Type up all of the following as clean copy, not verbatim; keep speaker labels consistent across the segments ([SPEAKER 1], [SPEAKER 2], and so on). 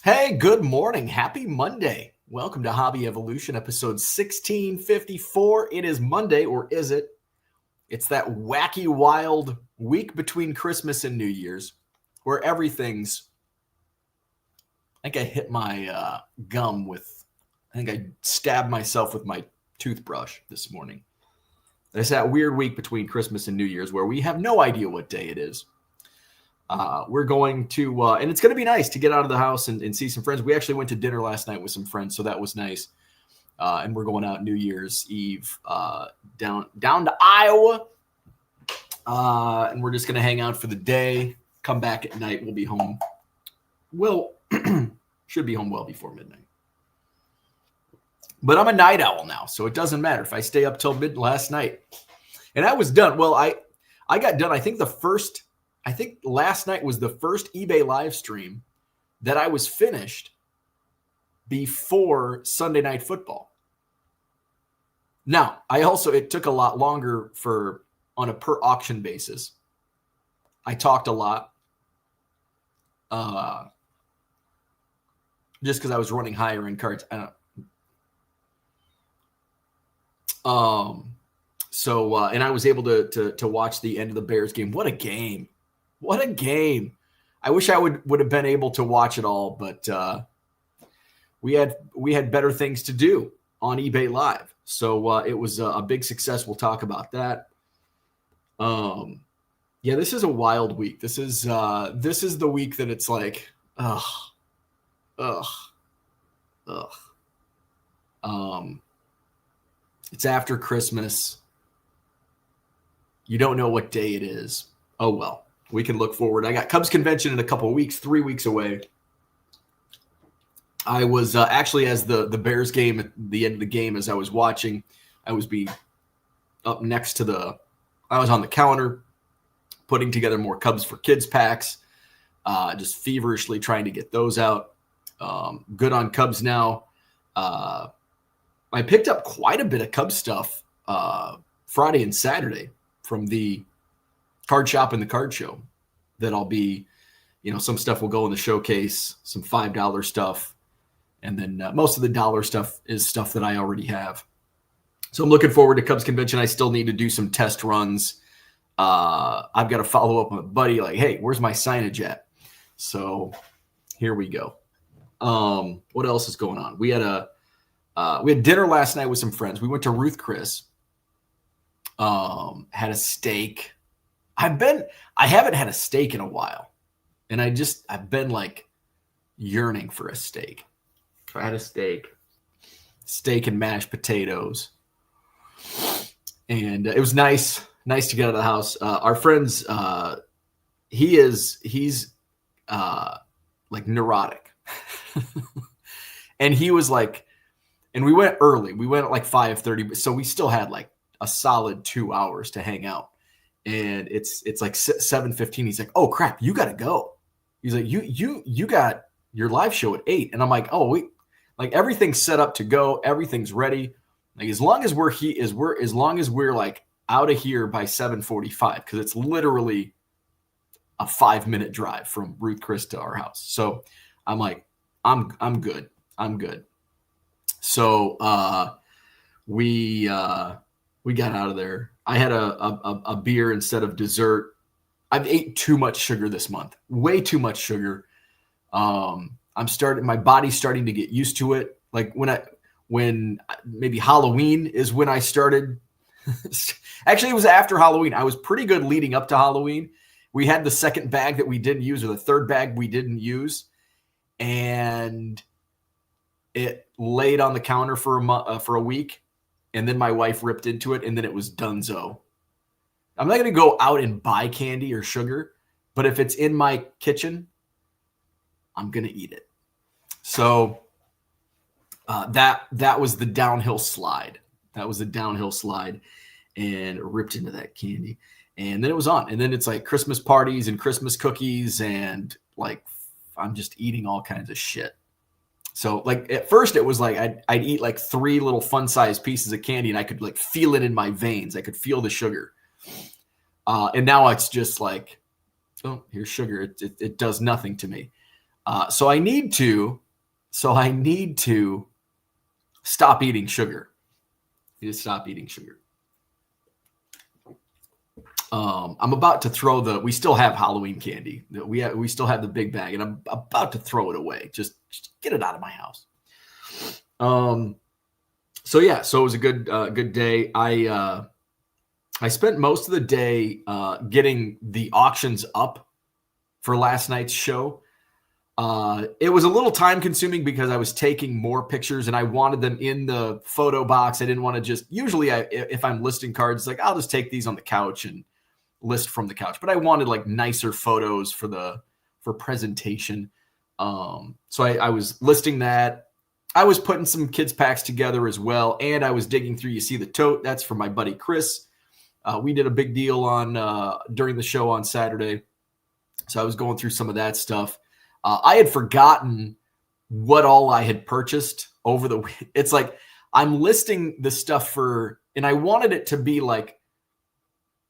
[SPEAKER 1] Hey, good morning. Happy Monday. Welcome to Hobby Evolution, episode 1654. It is Monday, or is it? It's that wacky, wild week between Christmas and New Year's where everything's. I think I hit my gum with. I think I stabbed myself with my toothbrush this morning. There's that weird week between Christmas and New Year's where we have no idea what day it is. We're going to, and it's going to be nice to get out of the house and see some friends. We actually went to dinner last night with some friends, so that was nice. And we're going out New Year's Eve down to Iowa, and we're just going to hang out for the day. Come back at night. We'll be home. We'll should be home well before midnight. But I'm a night owl now, so it doesn't matter if I stay up till midnight last night. And I was done. Well, I got done. I think last night was the first eBay live stream that I was finished before Sunday Night Football. Now, it took a lot longer on a per auction basis. I talked a lot just because I was running higher in cards. I don't and I was able to watch the end of the Bears game. What a game. What a game. I wish I would have been able to watch it all, but we had better things to do on eBay Live. So it was a big success. We'll talk about that. This is a wild week. This is the week that it's like, it's after Christmas. You don't know what day it is. Oh, well. We can look forward. I got Cubs convention in a couple of weeks, 3 weeks away. I was actually, as the Bears game, at the end of the game, as I was watching, I was up next to I was on the counter putting together more Cubs for Kids packs, just feverishly trying to get those out. Good on Cubs now. I picked up quite a bit of Cubs stuff Friday and Saturday from the card shop and the card show. That I'll be, some stuff will go in the showcase, some $5 stuff. And then most of the dollar stuff is stuff that I already have. So I'm looking forward to Cubs convention. I still need to do some test runs. I've got to follow up with a buddy like, hey, where's my signage at? So here we go. What else is going on? We had dinner last night with some friends. We went to Ruth Chris. Had a steak. I haven't had a steak in a while, and I've been like yearning for a steak. I had a steak and mashed potatoes, and it was nice to get out of the house. Our friends, he's like neurotic, and he was like, and we went early. We went at like 5:30, so we still had like a solid 2 hours to hang out. And it's like 7:15. He's like, "Oh crap, you gotta go." He's like, "You got your live show at 8." And I'm like, "Oh wait, like everything's set up to go, everything's ready. Like as long as we're like out of here by 7:45, because it's literally a 5-minute drive from Ruth Chris to our house." So I'm like, I'm good. So we got out of there. I had a beer instead of dessert. I've ate too much sugar this month, way too much sugar. My body's starting to get used to it. Like when maybe Halloween is when I started. Actually, it was after Halloween. I was pretty good leading up to Halloween. We had the second bag that we didn't use, or the third bag we didn't use, and it laid on the counter for a week. And then my wife ripped into it, and then it was donezo. I'm not going to go out and buy candy or sugar, but if it's in my kitchen, I'm going to eat it. So that was the downhill slide. And ripped into that candy. And then it was on. And then it's like Christmas parties and Christmas cookies, and like I'm just eating all kinds of shit. So like at first it was like I'd eat like 3 little fun-sized pieces of candy, and I could like feel it in my veins. I could feel the sugar. And now it's just like, oh, here's sugar. It does nothing to me. So I need to stop eating sugar. I need to stop eating sugar. I'm about to throw we still have Halloween candy. We still have the big bag, and I'm about to throw it away. Just get it out of my house. So it was a good day. I spent most of the day getting the auctions up for last night's show. It was a little time consuming because I was taking more pictures and I wanted them in the photo box. I didn't want to usually if I'm listing cards, it's like, I'll just take these on the couch and list from the couch, but I wanted like nicer photos for presentation. So I was listing that. I was putting some kids packs together as well. And I was digging through, you see the tote, that's for my buddy, Chris. We did a big deal on during the show on Saturday. So I was going through some of that stuff. I had forgotten what all I had purchased over the week. It's like I'm listing the stuff and I wanted it to be like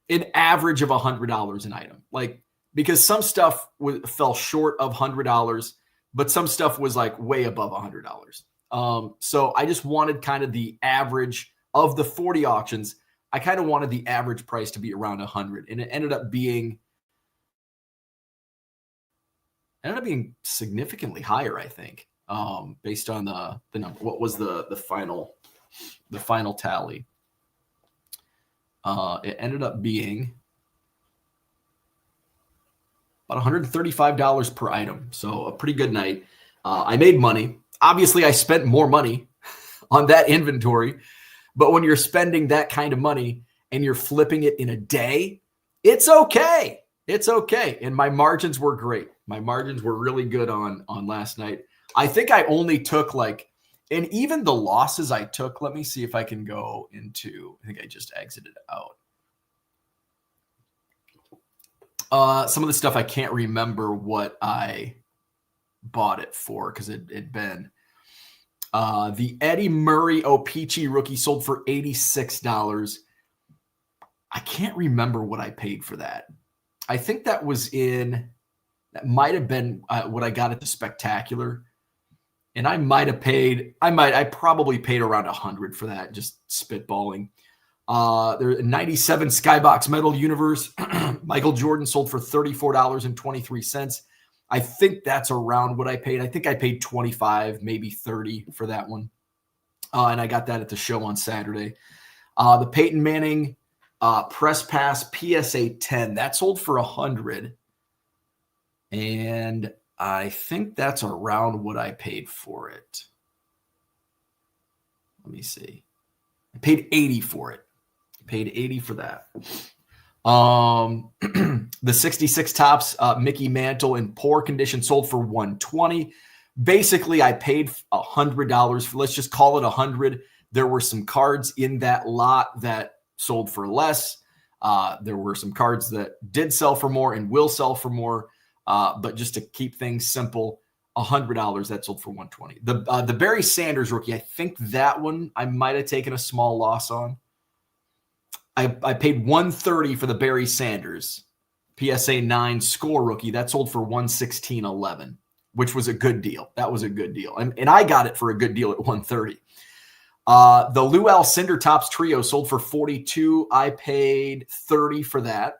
[SPEAKER 1] an average of $100 an item. Like, because some stuff fell short of $100, but some stuff was like way above $100. So I just wanted kind of the average of the 40 auctions. I kind of wanted the average price to be around 100, and it ended up being significantly higher, I think, based on the number. What was the final tally? It ended up being about $135 per item. So a pretty good night. I made money. Obviously, I spent more money on that inventory, but when you're spending that kind of money and you're flipping it in a day, it's okay. It's okay. And my margins were great. My margins were really good on last night. I think I only took and even the losses I took, let me see if I can go into, I think I just exited out. Some of the stuff I can't remember what I bought it for because it'd been the Eddie Murray O-Pee-Chee rookie sold for $86. I can't remember what I paid for that. I think that might have been what I got at the Spectacular. And I probably paid around $100 for that, just spitballing. There's 97 Skybox Metal Universe. Michael Jordan sold for $34.23. I think that's around what I paid. I think I paid $25, maybe $30 for that one. And I got that at the show on Saturday. The Peyton Manning Press Pass PSA 10, that sold for $100. And I think that's around what I paid for it. Let me see. I paid $80 for it. Paid $80 for that. The 66 Tops Mickey Mantle in poor condition sold for $120. Basically, I paid $100 for, let's just call it $100. There were some cards in that lot that sold for less. There were some cards that did sell for more and will sell for more. But just to keep things simple, $100 that sold for $120. The Barry Sanders rookie, I think that one I might have taken a small loss on. I paid $130 for the Barry Sanders PSA 9 score rookie. That sold for $116.11, which was a good deal. That was a good deal. And I got it for a good deal at $130. The Lou Alcindor Topps Trio sold for $42. I paid $30 for that.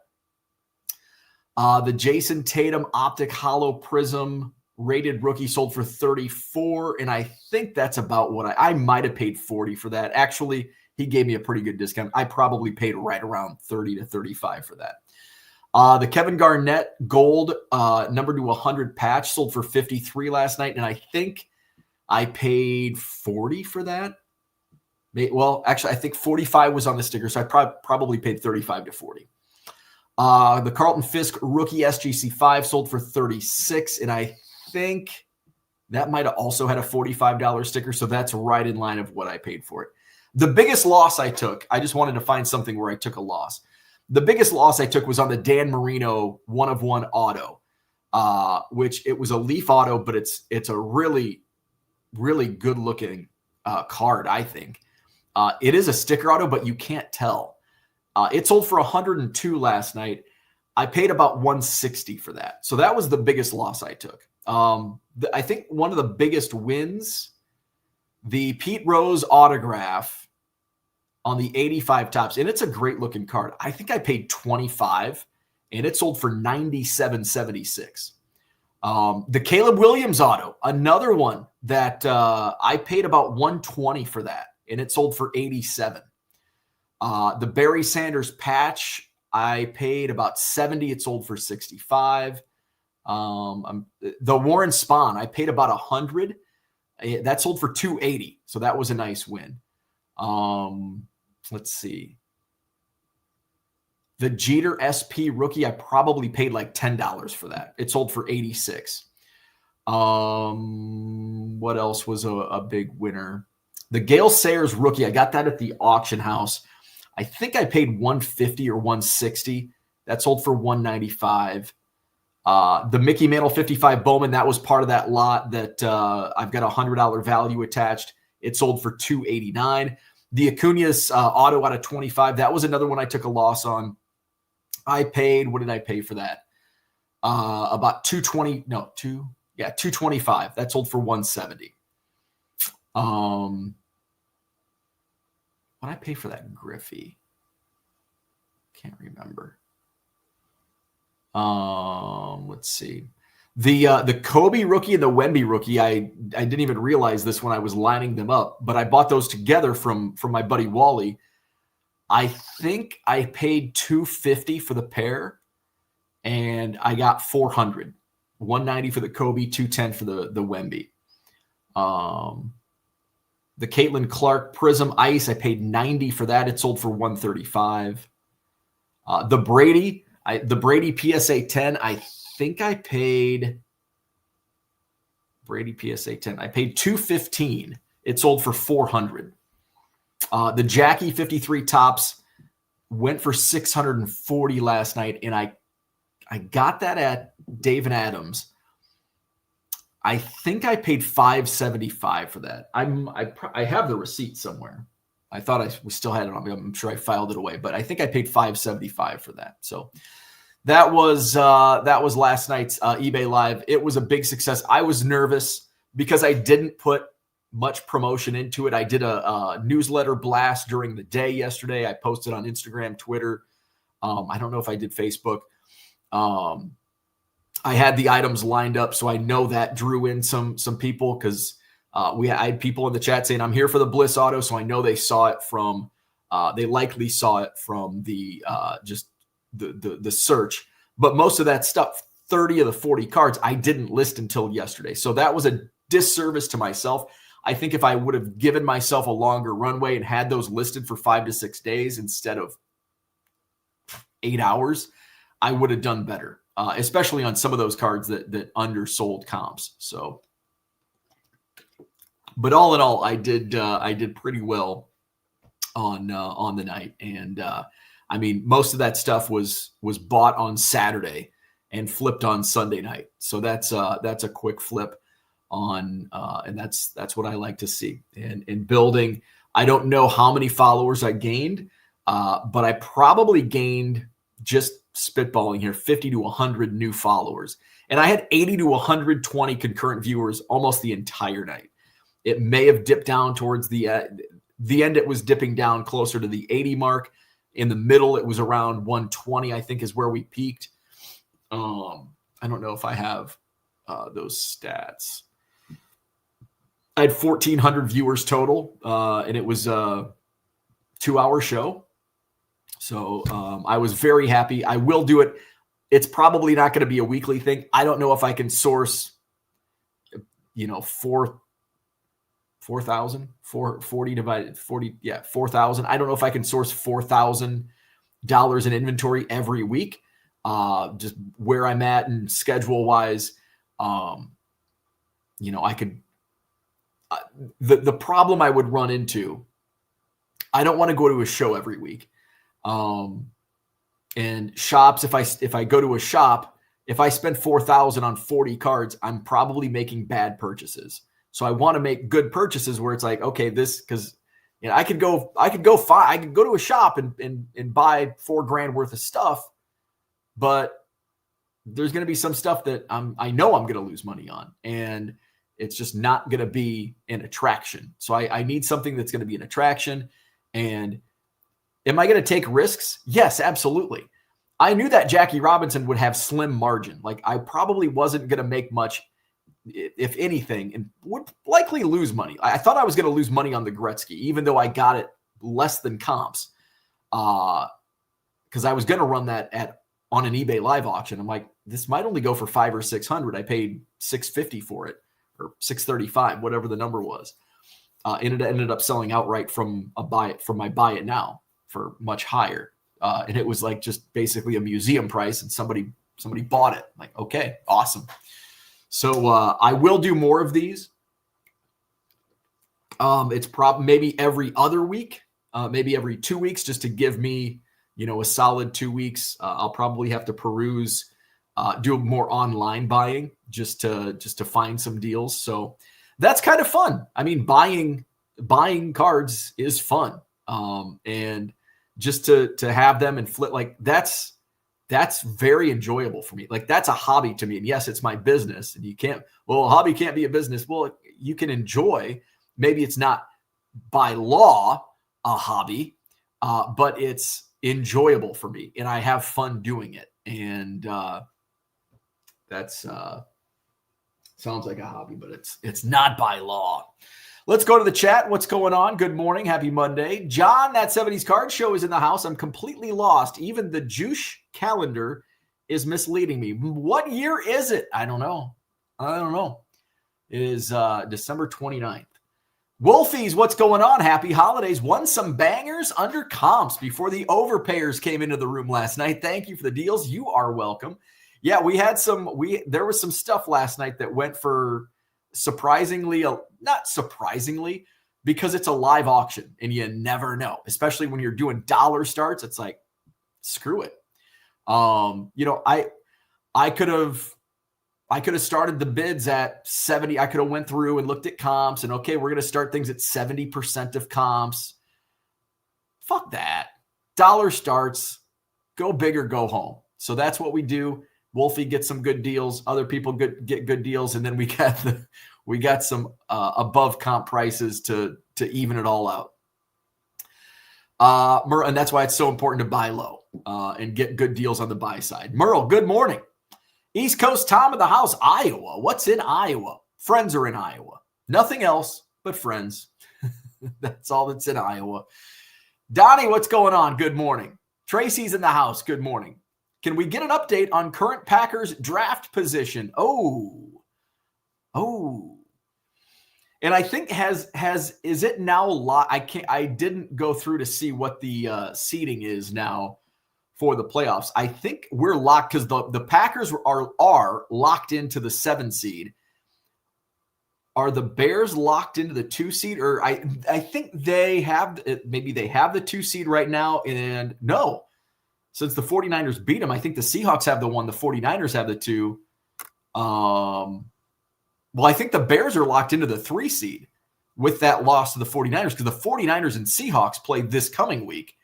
[SPEAKER 1] The Jason Tatum Optic Hollow Prism rated rookie sold for $34. And I think that's about what I might have paid $40 for that. Actually, he gave me a pretty good discount. I probably paid right around $30 to $35 for that. The Kevin Garnett Gold number to 100 patch sold for $53 last night. And I think I paid $40 for that. Well, actually, I think $45 was on the sticker. So I probably paid $35 to $40. The Carlton Fisk rookie SGC 5 sold for $36. And I think that might have also had a $45 sticker. So that's right in line of what I paid for it. The biggest loss I took, I just wanted to find something where I took a loss. The biggest loss I took was on the Dan Marino 1/1 auto, which it was a Leaf auto, but it's a really, really good looking card, I think. It is a sticker auto, but you can't tell. It sold for $102 last night. I paid about $160 for that. So that was the biggest loss I took. I think one of the biggest wins, the Pete Rose autograph on the 85 tops, and it's a great looking card. I think I paid 25 and it sold for 97.76. The Caleb Williams auto, another one that I paid about 120 for that, and it sold for 87. The Barry Sanders patch, I paid about 70. It sold for 65. The Warren Spahn, I paid about 100. That sold for 280. So that was a nice win. Let's see. The Jeter SP rookie, I probably paid like $10 for that. It sold for 86. What else was a big winner? The Gale Sayers rookie, I got that at the auction house. I think I paid 150 or 160. That sold for 195. The Mickey Mantle 55 Bowman, that was part of that lot that I've got a $100 value attached. It sold for 289. The Acuna's auto out of 25, that was another one I took a loss on. I paid, what did I pay for that? About 225. That sold for 170. What did I pay for that Griffey? Can't remember. Let's see. The Kobe rookie and the Wemby rookie, I didn't even realize this when I was lining them up, but I bought those together from my buddy Wally. I think I paid $250 for the pair, and I got $400. $190 for the Kobe, $210 for the Wemby. The Caitlin Clark Prism Ice, I paid $90 for that. It sold for $135. The Brady PSA 10, I think I paid Brady PSA 10. I paid $215. It sold for $400. The Jackie 53 tops went for $640 last night, and I got that at Dave and Adams. I think I paid $575 for that. I have the receipt somewhere. I thought we still had it on me. I'm sure I filed it away, but I think I paid $575 for that. So that was last night's eBay Live. It was a big success. I was nervous because I didn't put much promotion into it. I did a newsletter blast during the day yesterday. I posted on Instagram, Twitter. I don't know if I did Facebook. I had the items lined up, so I know that drew in some people because I had people in the chat saying I'm here for the Bliss auto, so I know they saw it from they likely saw it from the just the search. But most of that stuff, 30 of the 40 cards, I didn't list until yesterday, so that was a disservice to myself. I think if I would have given myself a longer runway and had those listed for 5 to 6 days instead of 8 hours, I would have done better, especially on some of those cards that undersold comps. So, but all in all, I did pretty well on the night, and I mean, most of that stuff was bought on Saturday and flipped on Sunday night. So that's a quick flip on, and that's what I like to see. And in building, I don't know how many followers I gained, but I probably gained, just spitballing here, 50 to 100 new followers. And I had 80 to 120 concurrent viewers almost the entire night. It may have dipped down towards the end. It was dipping down closer to the 80 mark. In the middle, it was around 120, I think, is where we peaked. I don't know if I have those stats. I had 1,400 viewers total, and it was a 2-hour show. So I was very happy. I will do it. It's probably not going to be a weekly thing. I don't know if I can source, 4,000, 40 divided 40. Yeah, 4,000. I don't know if I can source $4,000 in inventory every week. Just where I'm at and schedule wise, I could. The problem I would run into, I don't want to go to a show every week. And shops, if I go to a shop, if I spend 4,000 on 40 cards, I'm probably making bad purchases. So I want to make good purchases where it's like, okay, because I could go to a shop and buy $4,000 worth of stuff, but there's going to be some stuff that I know I'm going to lose money on, and it's just not going to be an attraction. So I need something that's going to be an attraction. And am I going to take risks? Yes, absolutely. I knew that Jackie Robinson would have slim margin. Like, I probably wasn't going to make much, if anything, and would likely lose money. I thought I was going to lose money on the Gretzky, even though I got it less than comps, because I was going to run that on an eBay live auction. I'm like, this might only go for $500 or $600. I paid $650 for it, or $635, whatever the number was. And it ended up selling outright from my buy it now for much higher. And it was like just basically a museum price, and somebody bought it. I'm like, okay, awesome. So I will do more of these. It's maybe every other week, maybe every 2 weeks, just to give me, a solid 2 weeks. I'll probably have to peruse, do more online buying just to find some deals. So that's kind of fun. I mean, buying cards is fun. And just to have them and flip, like that's very enjoyable for me. Like, that's a hobby to me. And yes, it's my business, and a hobby can't be a business. Well, you can enjoy, maybe it's not by law a hobby, but it's enjoyable for me, and I have fun doing it. And that's sounds like a hobby, but it's not by law. Let's go to the chat. What's going on? Good morning. Happy Monday. John, that 70s card show is in the house. I'm completely lost. Even the Juice calendar is misleading me. What year is it? I don't know. It is December 29th. Wolfies, what's going on? Happy holidays. Won some bangers under comps before the overpayers came into the room last night. Thank you for the deals. You are welcome. Yeah, there was some stuff last night that went for not surprisingly, because it's a live auction and you never know, especially when you're doing dollar starts. It's like, screw it. I could have started the bids at 70. I could have went through and looked at comps and, okay, we're going to start things at 70% of comps. Fuck that. Dollar starts, go big or go home. So that's what we do. Wolfie gets some good deals. Other people get good deals. And then we got some above comp prices to even it all out. And that's why it's so important to buy low and get good deals on the buy side. Merle, good morning. East Coast Tom of the house, Iowa. What's in Iowa? Friends are in Iowa. Nothing else but friends. That's all that's in Iowa. Donnie, what's going on? Good morning. Tracy's in the house. Good morning. Can we get an update on current Packers draft position? Oh. And I think is it now I didn't go through to see what the seeding is now for the playoffs. I think we're locked because the Packers are locked into the 7 seed. Are the Bears locked into the 2 seed? Or I think maybe they have the 2 seed right now. And no, since the 49ers beat them, I think the Seahawks have the 1, the 49ers have the 2. Well, I think the Bears are locked into the 3 seed with that loss to the 49ers, because the 49ers and Seahawks play this coming week.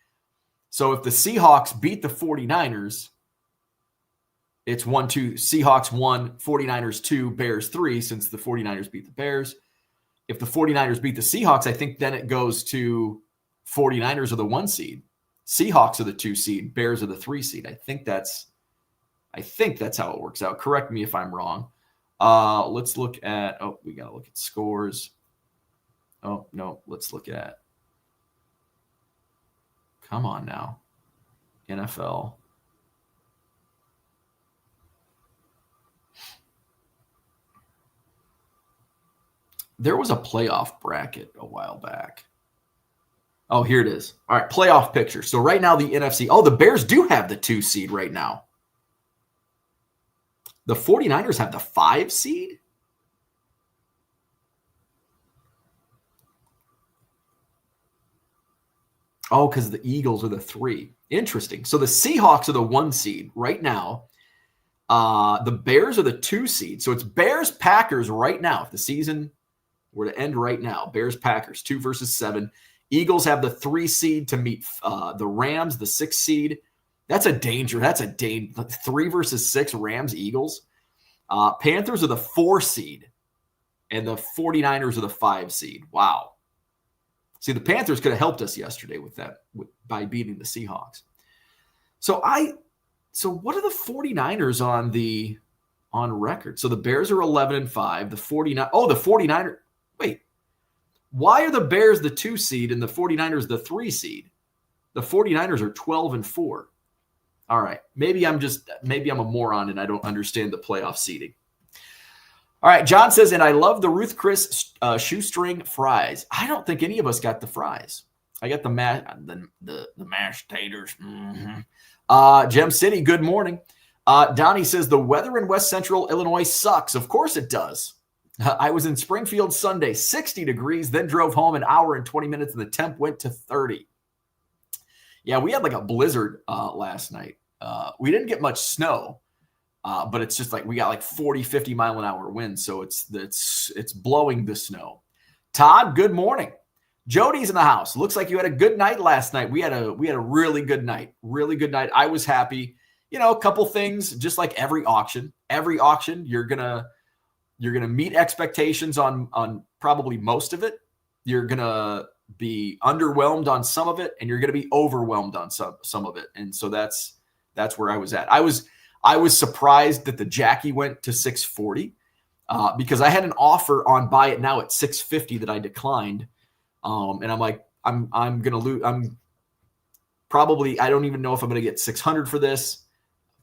[SPEAKER 1] So if the Seahawks beat the 49ers, it's 1-2, Seahawks 1, 49ers 2, Bears 3, since the 49ers beat the Bears. If the 49ers beat the Seahawks, I think then it goes to 49ers are the 1 seed. Seahawks are the 2 seed, Bears are the 3 seed. I think that's how it works out. Correct me if I'm wrong. Let's look at, we got to look at scores. Oh, no, let's look at, come on now, NFL. There was a playoff bracket a while back. Oh, here it is. All right, playoff picture. So right now the NFC, the Bears do have the 2 seed right now. The 49ers have the 5 seed? Oh, because the Eagles are the 3. Interesting. So the Seahawks are the 1 seed right now. The Bears are the 2 seed. So it's Bears-Packers right now. If the season were to end right now, Bears-Packers, 2 versus 7. Eagles have the 3 seed to meet the Rams, the 6 seed. That's a danger. 3 versus 6 Rams, Eagles. Panthers are the 4 seed, and the 49ers are the 5 seed. Wow. See, the Panthers could have helped us yesterday by beating the Seahawks. So what are the 49ers on record? So the Bears are 11-5. The 49ers. Wait. Why are the Bears the 2 seed and the 49ers the 3 seed? The 49ers are 12-4. All right. Maybe I'm a moron and I don't understand the playoff seeding. All right. John says, and I love the Ruth Chris shoestring fries. I don't think any of us got the fries. I got the mashed taters. Mm-hmm. Gem City, good morning. Donnie says the weather in West Central Illinois sucks. Of course it does. I was in Springfield Sunday, 60 degrees, then drove home an hour and 20 minutes, and the temp went to 30. Yeah, we had like a blizzard last night. We didn't get much snow, but it's just like we got like 40, 50 mile an hour winds, so it's blowing the snow. Todd, good morning. Jody's in the house. Looks like you had a good night last night. We had a really good night. Really good night. I was happy. You know, a couple things, just like every auction. Every auction, you're gonna meet expectations on probably most of it. You're gonna be underwhelmed on some of it, and you're gonna be overwhelmed on some of it. And so that's where I was at. I was surprised that the Jackie went to 640 because I had an offer on buy it now at 650 that I declined. And I'm like, I'm going to lose. I don't even know if I'm going to get 600 for this.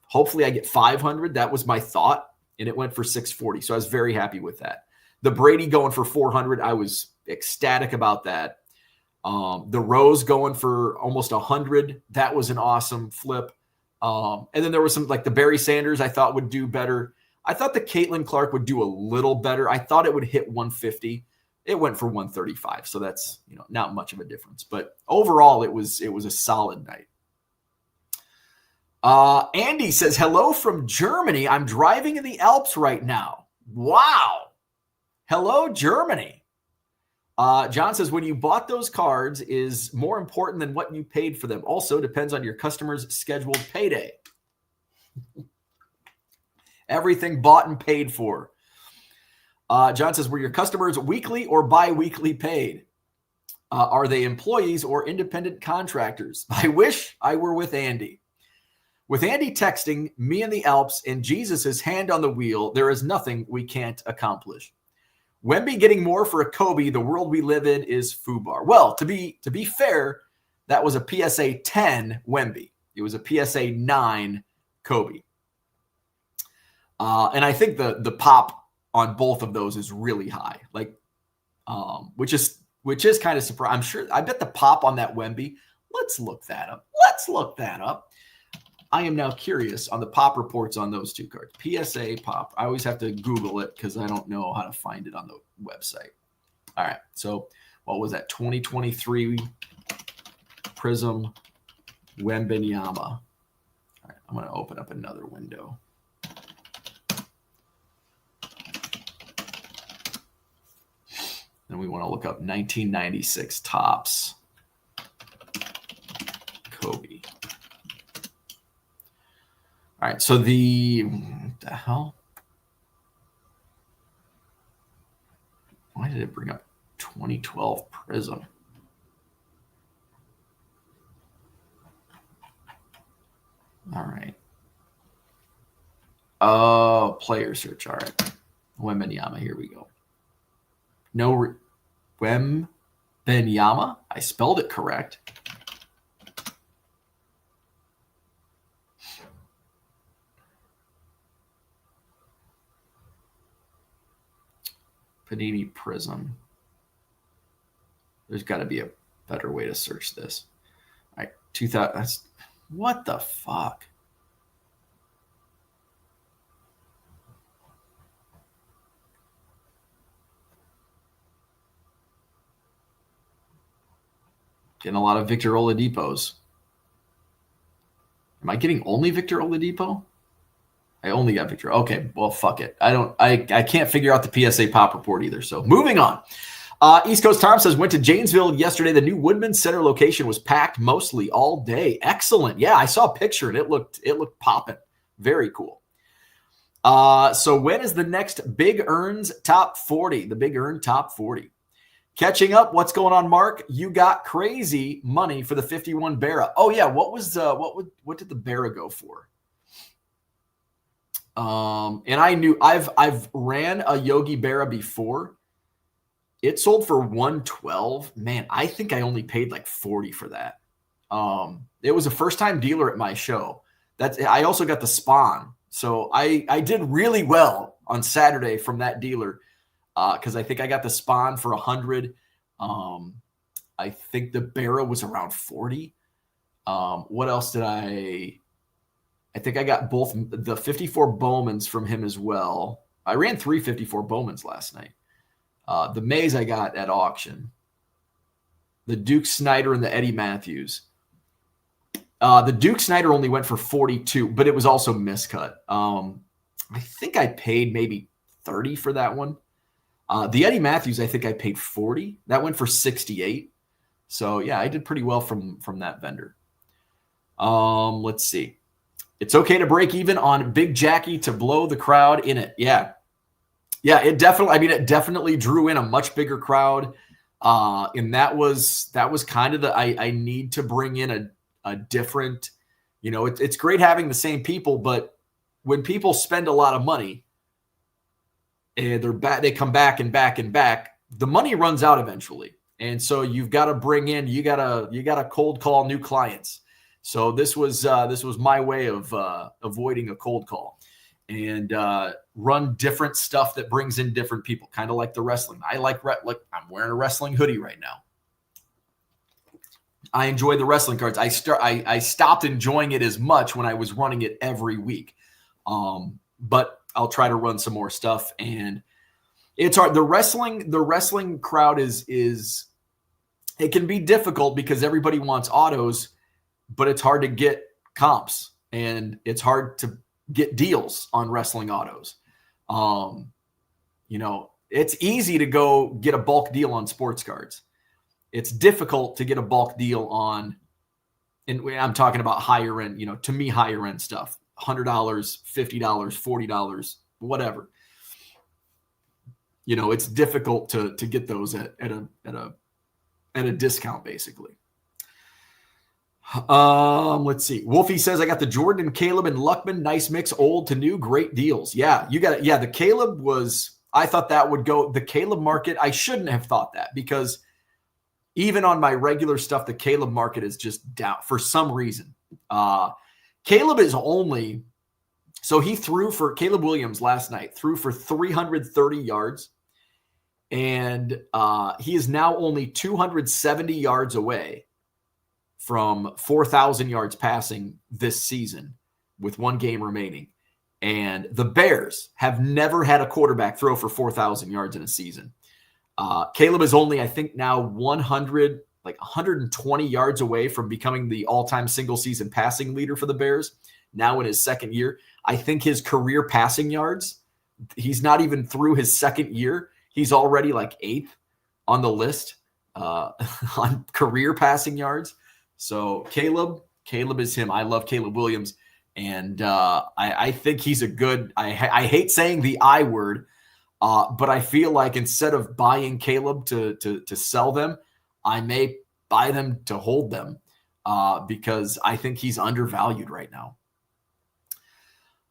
[SPEAKER 1] Hopefully I get 500. That was my thought. And it went for 640. So I was very happy with that. The Brady going for 400. I was ecstatic about that. The Rose going for almost 100. That was an awesome flip. And then there was some like the Barry Sanders I thought would do better. I thought the Caitlin Clark would do a little better. I thought it would hit 150. It went for 135. So that's, not much of a difference, but overall it was a solid night. Andy says, hello from Germany. I'm driving in the Alps right now. Wow. Hello, Germany. John says, when you bought those cards is more important than what you paid for them. Also depends on your customer's scheduled payday. Everything bought and paid for. John says, were your customers weekly or bi-weekly paid? Are they employees or independent contractors? I wish I were with Andy. With Andy texting, me in the Alps, and Jesus' hand on the wheel, there is nothing we can't accomplish. Wemby getting more for a Kobe, the world we live in is FUBAR. Well, to be fair, that was a PSA 10 Wemby. It was a PSA 9 Kobe. And I think the pop on both of those is really high, which is kind of surprising. I bet the pop on that Wemby. Let's look that up. I am now curious on the pop reports on those two cards. PSA pop. I always have to Google it because I don't know how to find it on the website. All right. So what was that? 2023 Prism Wembanyama. All right. I'm going to open up another window. Then we want to look up 1996 tops. Kobe. All right, so what the hell? Why did it bring up 2012 Prism? All right. Oh, player search. All right. Wembanyama, here we go. No, Wembanyama. I spelled it correct. Panini Prism. There's got to be a better way to search this. All right, 2000. What the fuck? Getting a lot of Victor Oladipos. Am I getting only Victor Oladipo? I only got Victor. Okay, well, fuck it. I can't figure out the PSA pop report either. So moving on. East Coast Tom says, went to Janesville yesterday. The new Woodman Center location was packed mostly all day. Excellent. Yeah, I saw a picture and it looked popping. Very cool. So when is the next Big Earns Top 40? The Big Earn Top 40. Catching up. What's going on, Mark? You got crazy money for the 51 Barra. Oh yeah. What did the Barra go for? And I knew I've ran a Yogi Berra before. It sold for 112. Man, I think I only paid like 40 for that. It was a first-time dealer at my show. I also got the spawn. So I did really well on Saturday from that dealer because I think I got the spawn for 100. I think the Barra was around 40. What else did I think I got both the 54 Bowmans from him as well. I ran 3 54 Bowmans last night. The Mays I got at auction. The Duke Snyder and the Eddie Matthews. The Duke Snyder only went for 42, but it was also miscut. I think I paid maybe 30 for that one. The Eddie Matthews, I think I paid 40. That went for 68. So yeah, I did pretty well from that vendor. Let's see. It's okay to break even on Big Jackie to blow the crowd in it. Yeah. Yeah, it definitely drew in a much bigger crowd. And that was kind of I need to bring in a different, it's great having the same people, but when people spend a lot of money and they come back and back and back, the money runs out eventually. And so you've got to bring in, you got to cold call new clients. So this was my way of avoiding a cold call and run different stuff that brings in different people, kind of like the wrestling. I like I'm wearing a wrestling hoodie right now. I enjoy the wrestling cards. I stopped enjoying it as much when I was running it every week. But I'll try to run some more stuff, and it's hard. The wrestling crowd is it can be difficult because everybody wants autos, but it's hard to get comps and it's hard to get deals on wrestling autos. It's easy to go get a bulk deal on sports cards. It's difficult to get a bulk deal on, and I'm talking about higher end, to me, higher end stuff, $100, $50, $40, whatever. It's difficult to get those at a discount, basically. Let's see. Wolfie says, I got the Jordan and Caleb and Luckman. Nice mix, old to new, great deals. Yeah, you got it. Yeah, the Caleb I thought that would go, the Caleb market. I shouldn't have thought that because even on my regular stuff, the Caleb market is just down for some reason. Caleb is only, so he threw for Caleb Williams last night, threw for 330 yards. And he is now only 270 yards away from 4,000 yards passing this season with one game remaining. And the Bears have never had a quarterback throw for 4,000 yards in a season. Caleb is only, I think, now 120 yards away from becoming the all-time single-season passing leader for the Bears, now in his second year. I think his career passing yards, he's not even through his second year. He's already like 8th on the list on career passing yards. So Caleb is him. I love Caleb Williams. And I think he's a good, I hate saying the I word, but I feel like instead of buying Caleb to sell them, I may buy them to hold them because I think he's undervalued right now.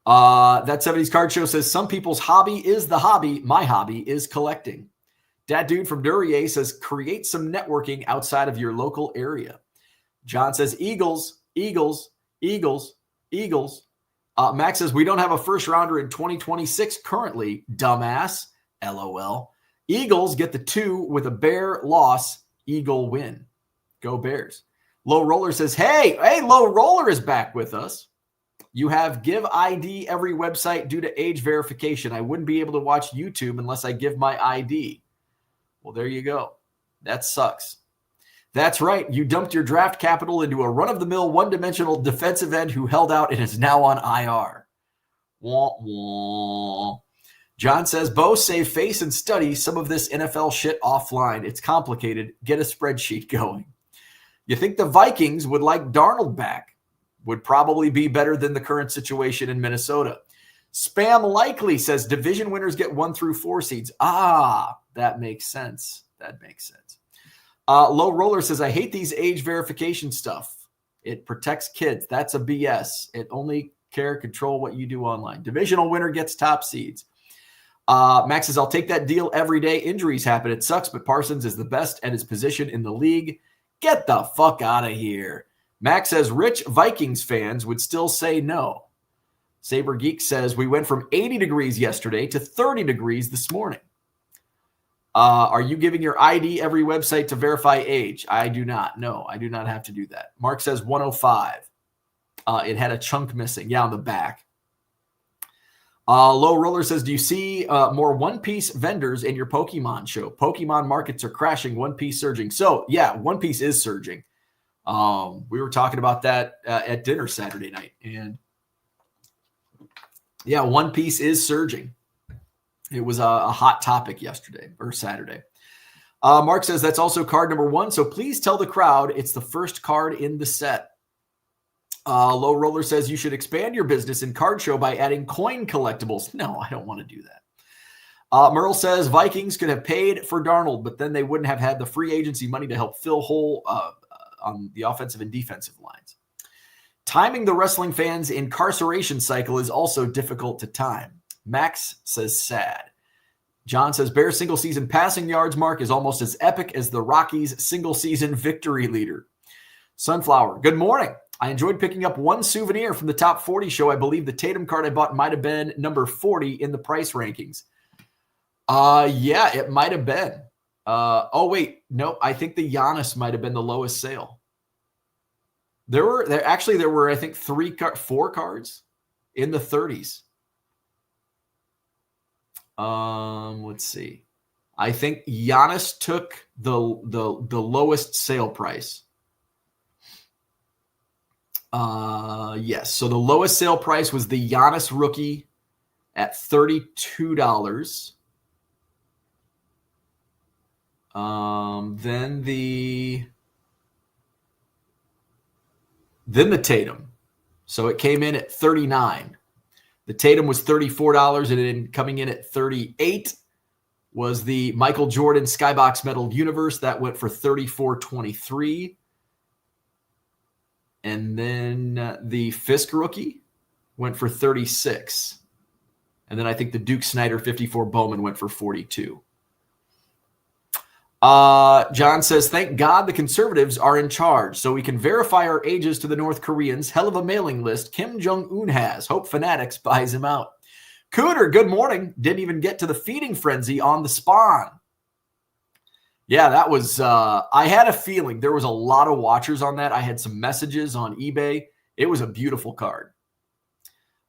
[SPEAKER 1] That 70s Card Show says some people's hobby is the hobby. My hobby is collecting. That dude from Duryea says create some networking outside of your local area. John says Eagles, Eagles, Eagles, Eagles. Max says we don't have a first rounder in 2026 currently. Dumbass. LOL. Eagles get the 2 with a Bear loss. Eagle win. Go Bears. Low Roller says, hey, Low Roller is back with us. You have give ID every website due to age verification. I wouldn't be able to watch YouTube unless I give my ID. Well, there you go. That sucks. That's right. You dumped your draft capital into a run-of-the-mill, one-dimensional defensive end who held out and is now on IR. Wah, wah. John says, Bo, save face and study some of this NFL shit offline. It's complicated. Get a spreadsheet going. You think the Vikings would like Darnold back? Would probably be better than the current situation in Minnesota. Spam Likely says, division winners get 1 through 4 seeds. That makes sense. That makes sense. Low Roller says, I hate these age verification stuff. It protects kids. That's a BS. It only control what you do online. Divisional winner gets top seeds. Max says, I'll take that deal every day. Injuries happen. It sucks, but Parsons is the best at his position in the league. Get the fuck out of here. Max says, rich Vikings fans would still say no. Saber Geek says, we went from 80 degrees yesterday to 30 degrees this morning. Are you giving your ID every website to verify age? I do not. No, I do not have to do that. Mark says 105. It had a chunk missing. Yeah, on the back. Low Roller says, do you see more One Piece vendors in your Pokemon show? Pokemon markets are crashing, One Piece surging. So, yeah, One Piece is surging. We were talking about that at dinner Saturday night. And, yeah, One Piece is surging. It was a hot topic yesterday or Saturday. Mark says, that's also card number 1. So please tell the crowd it's the first card in the set. Low Roller says you should expand your business in card show by adding coin collectibles. No, I don't want to do that. Merle says Vikings could have paid for Darnold, but then they wouldn't have had the free agency money to help fill hole on the offensive and defensive lines. Timing the wrestling fans' incarceration cycle is also difficult to time. Max says sad. John says Bears single season passing yards mark is almost as epic as the Rockies single season victory leader. Sunflower, good morning. I enjoyed picking up one souvenir from the top 40 show. I believe the Tatum card I bought might have been number 40 in the price rankings. Yeah, it might have been. Wait, no, I think the Giannis might have been the lowest sale. There were I think 4 cards in the 30s. Let's see. I think Giannis took the lowest sale price. Yes. So the lowest sale price was the Giannis rookie at $32. Then the Tatum. So it came in at $39. The Tatum was $34, and then coming in at $38 was the Michael Jordan Skybox Metal Universe. That went for $34.23. And then the Fisk rookie went for $36. And then I think the Duke Snyder 54 Bowman went for $42. John says, thank God the conservatives are in charge so we can verify our ages to the North Koreans. Hell of a mailing list Kim Jong-un has. Hope Fanatics buys him out. Cooter, good morning. Didn't even get to the feeding frenzy on the Spawn. Yeah, that was, I had a feeling there was a lot of watchers on that. I had some messages on eBay. It was a beautiful card.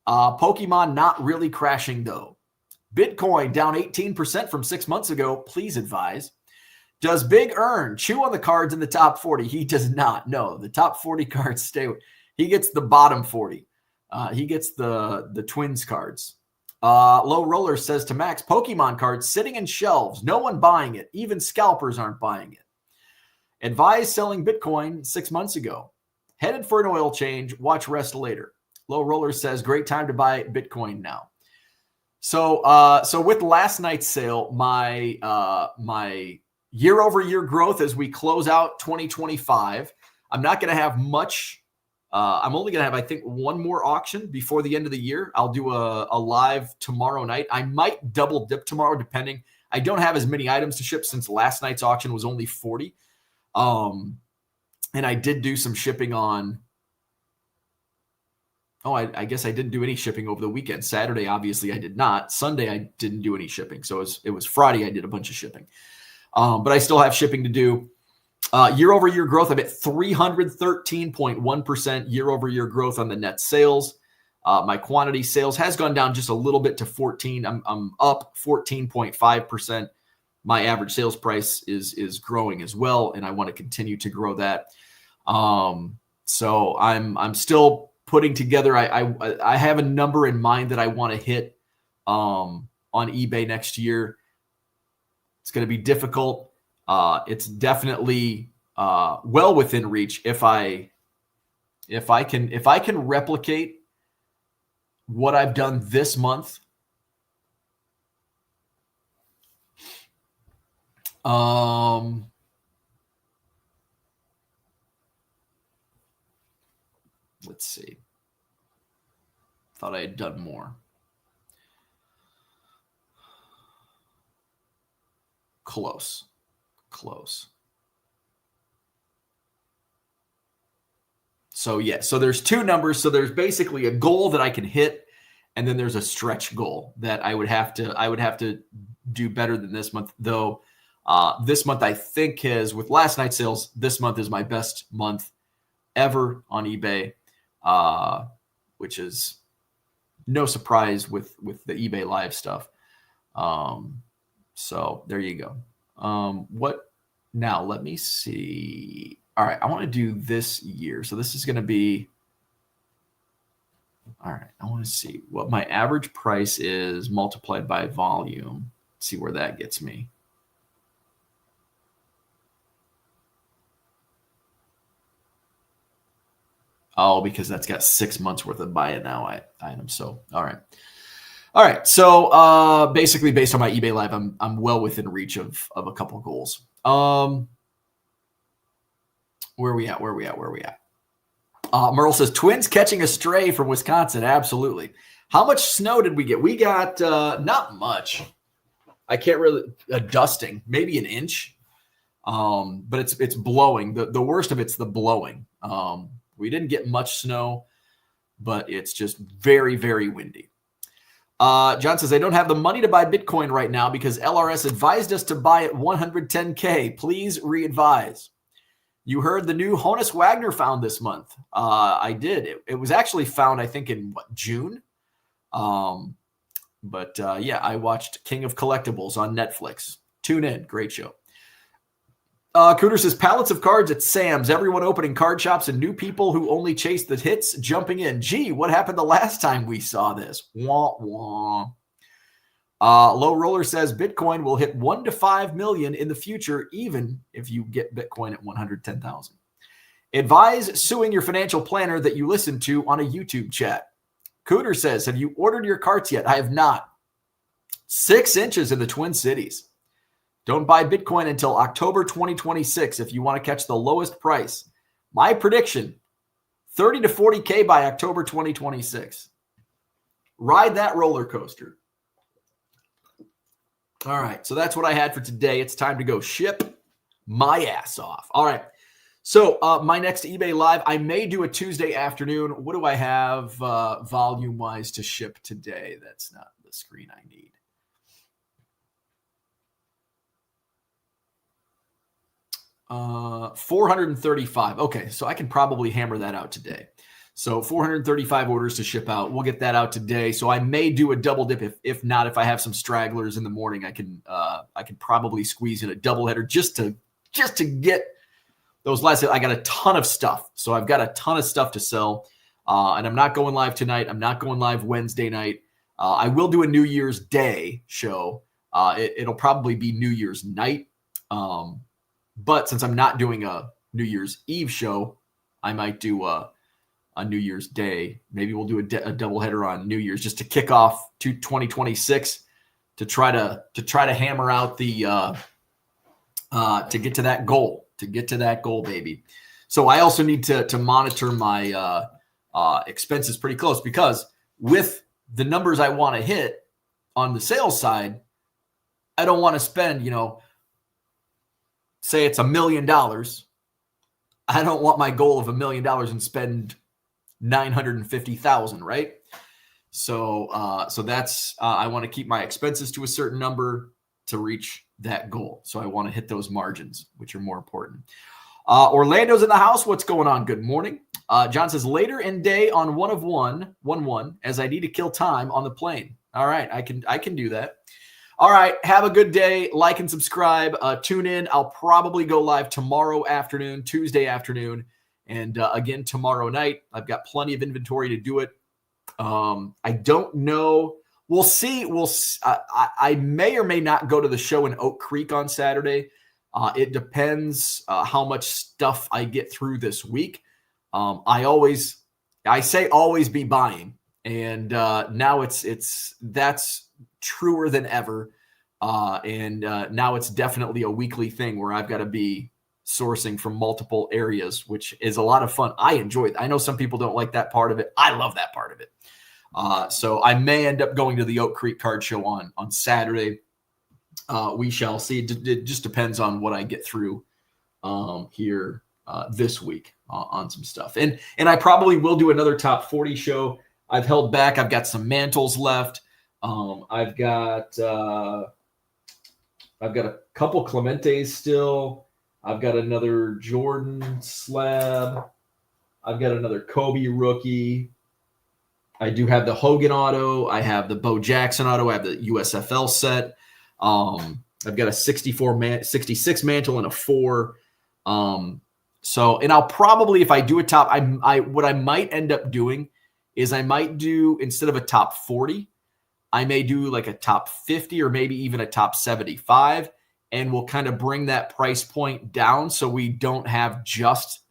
[SPEAKER 1] Pokemon not really crashing though. Bitcoin down 18% from 6 months ago. Please advise. Does Big Earn chew on the cards in the top 40? He does not. No, the top 40 cards stay. He gets the bottom 40. He gets the Twins cards. Low Roller says to Max, Pokemon cards sitting in shelves. No one buying it. Even scalpers aren't buying it. Advised selling Bitcoin 6 months ago. Headed for an oil change. Watch rest later. Low Roller says, great time to buy Bitcoin now. So with last night's sale, my year-over-year growth as we close out 2025. I'm not going to have much. I'm only going to have, I think, one more auction before the end of the year. I'll do a live tomorrow night. I might double dip tomorrow, depending. I don't have as many items to ship since last night's auction was only 40. And I did do some shipping on. I guess I didn't do any shipping over the weekend. Saturday, obviously, I did not. Sunday, I didn't do any shipping. So it was Friday, I did a bunch of shipping. But I still have shipping to do. Year-over-year growth, I'm at 313.1% year-over-year growth on the net sales. My quantity sales has gone down just a little bit to 14. I'm up 14.5%. My average sales price is growing as well, and I want to continue to grow that. So I'm still putting together. I have a number in mind that I want to hit on eBay next year. It's going to be difficult. It's definitely well within reach if I can replicate what I've done this month. Let's see. Thought I had done more. Close. So yeah, so there's two numbers. So there's basically a goal that I can hit, and then there's a stretch goal that I would have to do better than this month. Though this month I think with last night's sales, this month is my best month ever on eBay, which is no surprise with the eBay live stuff. So there you go. What now? Let me see. All right, I want to do this year. So this is going to be, all right, I want to see what my average price is multiplied by volume. See where that gets me. Oh, because that's got 6 months worth of buy it now items. So, all right. So basically based on my eBay live, I'm well within reach of a couple goals. Where are we at? Merle says Twins catching a stray from Wisconsin. Absolutely. How much snow did we get? We got not much. I can't really dusting, maybe an inch. But it's blowing. The worst of it's the blowing. We didn't get much snow, but it's just very, very windy. John says, I don't have the money to buy Bitcoin right now because LRS advised us to buy at 110K. Please re-advise. You heard the new Honus Wagner found this month. I did. It was actually found, I think, in June. But I watched King of Collectibles on Netflix. Tune in. Great show. Cooter says, pallets of cards at Sam's. Everyone opening card shops and new people who only chase the hits jumping in. Gee, what happened the last time we saw this? Wah, wah. Low Roller says Bitcoin will hit 1 to 5 million in the future, even if you get Bitcoin at 110,000. Advise suing your financial planner that you listen to on a YouTube chat. Cooter says, have you ordered your carts yet? I have not. 6 inches in the Twin Cities. Don't buy Bitcoin until October 2026 if you want to catch the lowest price. My prediction, 30 to 40K by October 2026. Ride that roller coaster. All right, so that's what I had for today. It's time to go ship my ass off. All right, so my next eBay Live, I may do a Tuesday afternoon. What do I have volume-wise to ship today? That's not the screen I need. Uh, 435. Okay, so I can probably hammer that out today. So 435 orders to ship out. We'll get that out today. So I may do a double dip. If not, if I have some stragglers in the morning, I can probably squeeze in a double header just to get those last. I got a ton of stuff. So I've got a ton of stuff to sell. And I'm not going live tonight. I'm not going live Wednesday night. I will do a New Year's Day show. It'll probably be New Year's night. But since I'm not doing a New Year's Eve show, I might do a New Year's Day. Maybe we'll do a doubleheader on New Year's just to kick off to 2026 to try to hammer out the to get to that goal, baby. So I also need to monitor my expenses pretty close, because with the numbers I want to hit on the sales side, I don't want to spend, say it's $1 million. I don't want my goal of $1 million and spend 950,000, right? So that's I want to keep my expenses to a certain number to reach that goal. So I want to hit those margins, which are more important. Orlando's in the house. What's going on? Good morning. John says later in day on 1 of 1 as I need to kill time on the plane. All right, I can do that. All right, have a good day. Like and subscribe. Tune in. I'll probably go live tomorrow afternoon, Tuesday afternoon, and again tomorrow night. I've got plenty of inventory to do it. I don't know We'll see. I may or may not go to the show in Oak Creek on Saturday. It depends how much stuff I get through this week. I say always be buying, and now that's truer than ever. And now it's definitely a weekly thing where I've got to be sourcing from multiple areas, which is a lot of fun. I enjoy it. I know some people don't like that part of it. I love that part of it. So I may end up going to the Oak Creek Card Show on Saturday. We shall see. It just depends on what I get through here this week on some stuff. And I probably will do another top 40 show. I've held back. I've got some mantles left. I've got a couple Clementes still. I've got another Jordan slab. I've got another Kobe rookie. I do have the Hogan auto. I have the Bo Jackson auto. I have the USFL set. I've got a 66 mantle and a 4. And I'll probably, if I do a top, what I might end up doing is I might do, instead of a top 40, I may do like a top 50 or maybe even a top 75, and we'll kind of bring that price point down so we don't have just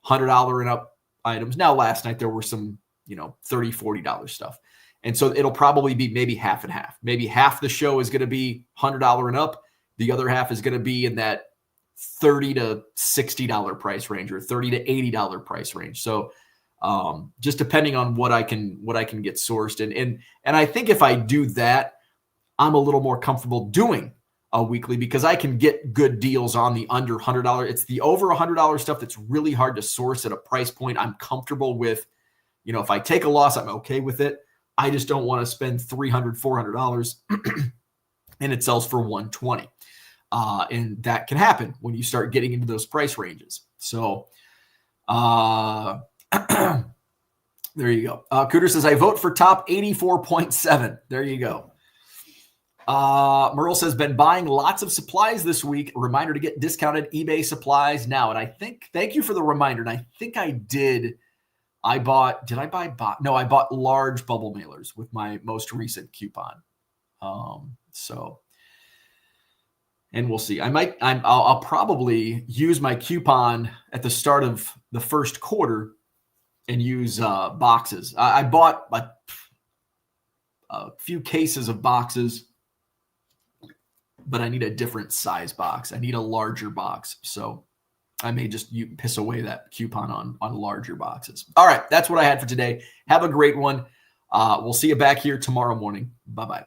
[SPEAKER 1] $100 and up items. Now, last night there were some, $30, $40 stuff. And so it'll probably be maybe half and half. Maybe half the show is going to be $100 and up. The other half is going to be in that $30 to $60 price range or $30 to $80 price range. So just depending on what I can get sourced. And I think if I do that, I'm a little more comfortable doing a weekly because I can get good deals on the under $100. It's the over $100 stuff that's really hard to source at a price point I'm comfortable with. If I take a loss, I'm okay with it. I just don't want to spend $300, $400 and it sells for $120. And that can happen when you start getting into those price ranges. So there you go. Cooter says, I vote for top 84.7. There you go. Merle says, been buying lots of supplies this week. A reminder to get discounted eBay supplies now. And thank you for the reminder. And I think I did. I bought large bubble mailers with my most recent coupon. And we'll see. I'll probably use my coupon at the start of the first quarter and use boxes. I bought a few cases of boxes, but I need a different size box. I need a larger box. So I may just piss away that coupon on larger boxes. All right. That's what I had for today. Have a great one. We'll see you back here tomorrow morning. Bye-bye.